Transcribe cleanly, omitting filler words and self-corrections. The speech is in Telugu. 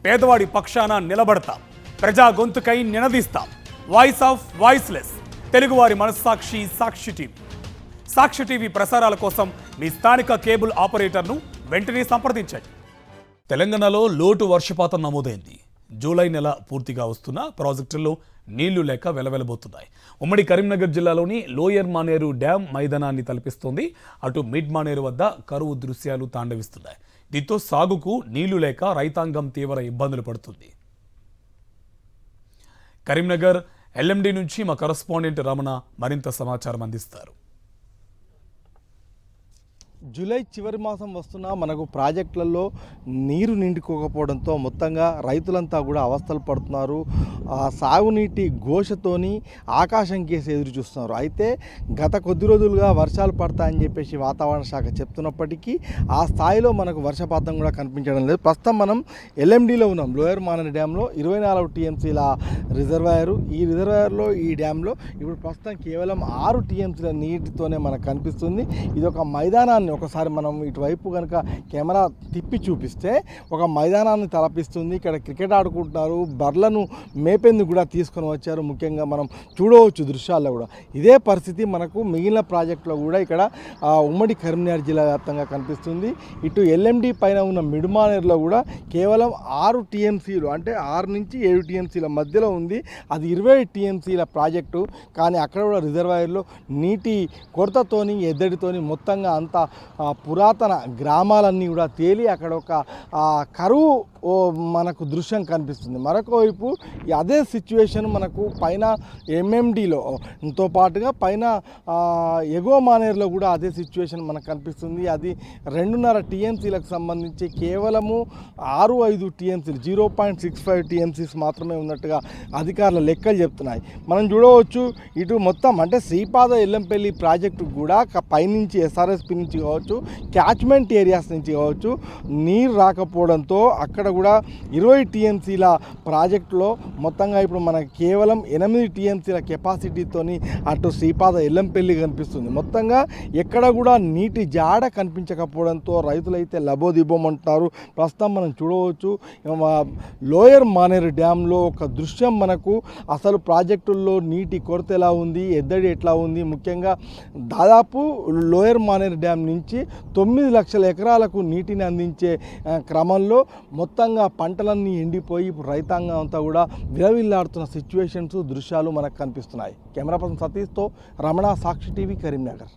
పేదవాడి పక్షాన నిలబడతాం, ప్రజా గొంతుకై నినదిస్తాం. వాయిస్ ఆఫ్ వాయిస్లెస్, తెలుగువారి మనస్సాక్షి సాక్షి టీవీ. సాక్షి టీవీ ప్రసారాల కోసం మీ స్థానిక కేబుల్ ఆపరేటర్ను వెంటనే సంప్రదించండి. తెలంగాణలో లోటు వర్షపాతం నమోదైంది. జూలై నెల పూర్తిగా వస్తున్న ప్రాజెక్టుల్లో నీళ్లు లేక వెలవెలబోతున్నాయి. ఉమ్మడి కరీంనగర్ జిల్లాలోని లోయర్ మానేరు డ్యామ్ మైదానాన్ని తలపిస్తోంది. అటు మిడ్ మానేరు వద్ద కరువు దృశ్యాలు తాండవిస్తున్నాయి. దీంతో సాగుకు నీళ్లు లేక రైతాంగం తీవ్ర ఇబ్బందులు పడుతుంది. కరీంనగర్ ఎల్ఎండి నుంచి మా కరస్పాండెంట్ రమణ మరింత సమాచారం అందిస్తారు. జూలై చివరి మాసం వస్తున్నా మనకు ప్రాజెక్టులలో నీరు నిండుకోకపోవడంతో మొత్తంగా రైతులంతా కూడా అవస్థలు పడుతున్నారు. ఆ సాగునీటి ఘోషతోని ఆకాశం కేసి ఎదురు చూస్తున్నారు. అయితే గత కొద్ది రోజులుగా వర్షాలు పడతాయని చెప్పేసి వాతావరణ శాఖ చెప్తున్నప్పటికీ ఆ స్థాయిలో మనకు వర్షపాతం కూడా కనిపించడం లేదు. ప్రస్తుతం మనం ఎల్ఎండిలో ఉన్నాం. లోయర్ మానేరు డ్యాంలో 24 టీఎంసీల రిజర్వాయరు. ఈ రిజర్వాయర్లో ఈ డ్యాంలో ఇప్పుడు ప్రస్తుతం కేవలం 6 టీఎంసీల నీటితోనే మనకు కనిపిస్తుంది. ఇది ఒక మైదానాన్ని ఒకసారి మనం ఇటువైపు కనుక కెమెరా తిప్పి చూపిస్తే ఒక మైదానాన్ని తలపిస్తుంది. ఇక్కడ క్రికెట్ ఆడుకుంటున్నారు. బర్లను మేపేందుకు కూడా తీసుకొని వచ్చారు. ముఖ్యంగా మనం చూడవచ్చు దృశ్యాల్లో కూడా ఇదే పరిస్థితి మనకు మిగిలిన ప్రాజెక్టులో కూడా ఇక్కడ ఉమ్మడి కరీంనగర్ జిల్లా వ్యాప్తంగా కనిపిస్తుంది. ఇటు ఎల్ఎండి పైన ఉన్న మిడ్మానేరులో కూడా కేవలం 6 టీఎంసీలు అంటే 6 నుంచి 7 టీఎంసీల మధ్యలో ఉంది. అది 20 టీఎంసీల ప్రాజెక్టు. కానీ అక్కడ కూడా రిజర్వాయర్లో నీటి కొరతతోని ఎద్దడితోని మొత్తంగా అంతా పురాతన గ్రామాలన్నీ కూడా తేలి అక్కడ ఒక కరువు మనకు దృశ్యం కనిపిస్తుంది. మరొక వైపు అదే సిచ్యువేషన్ మనకు పైన ఎంఎండిలోతో పాటుగా పైన ఎగువ మానేరులో కూడా అదే సిచ్యువేషన్ మనకు కనిపిస్తుంది. అది 2.5 టీఎంసీలకు సంబంధించి కేవలము 6-5 టీఎంసీలు 0.65 టీఎంసీస్ మాత్రమే ఉన్నట్టుగా అధికారుల లెక్కలు చెప్తున్నాయి. మనం చూడవచ్చు ఇటు మొత్తం అంటే శ్రీపాద ఎల్లంపల్లి ప్రాజెక్టు కూడా పైనుంచి ఎస్ఆర్ఎస్పి నుంచి కావచ్చు, క్యాచ్మెంట్ ఏరియాస్ నుంచి కావచ్చు నీరు రాకపోవడంతో అక్కడ కూడా 20 టీఎంసీల ప్రాజెక్టులో మొత్తంగా ఇప్పుడు మనకు కేవలం 8 టీఎంసీల కెపాసిటీతోని అటు శ్రీపాద ఎల్లంపల్లి కనిపిస్తుంది. మొత్తంగా ఎక్కడ కూడా నీటి జాడ కనిపించకపోవడంతో రైతులైతే లబోదిబోమంటున్నారు. ప్రస్తుతం మనం చూడవచ్చు లోయర్ మానేరు డ్యాంలో ఒక దృశ్యం మనకు అసలు ప్రాజెక్టుల్లో నీటి కొరత ఎలా ఉంది, ఎద్దడి ఎట్లా ఉంది. ముఖ్యంగా దాదాపు లోయర్ మానేరు డ్యామ్ నుంచి 9 లక్షల ఎకరాలకు నీటిని అందించే క్రమంలో మొత్తంగా పంటలన్నీ ఎండిపోయి ఇప్పుడు రైతాంగం అంతా కూడా విలవిల్లాడుతున్న సిచ్యువేషన్స్ దృశ్యాలు మనకు కనిపిస్తున్నాయి. కెమెరా పర్సన్ సతీష్తో రమణ, సాక్షి టీవీ, కరీంనగర్.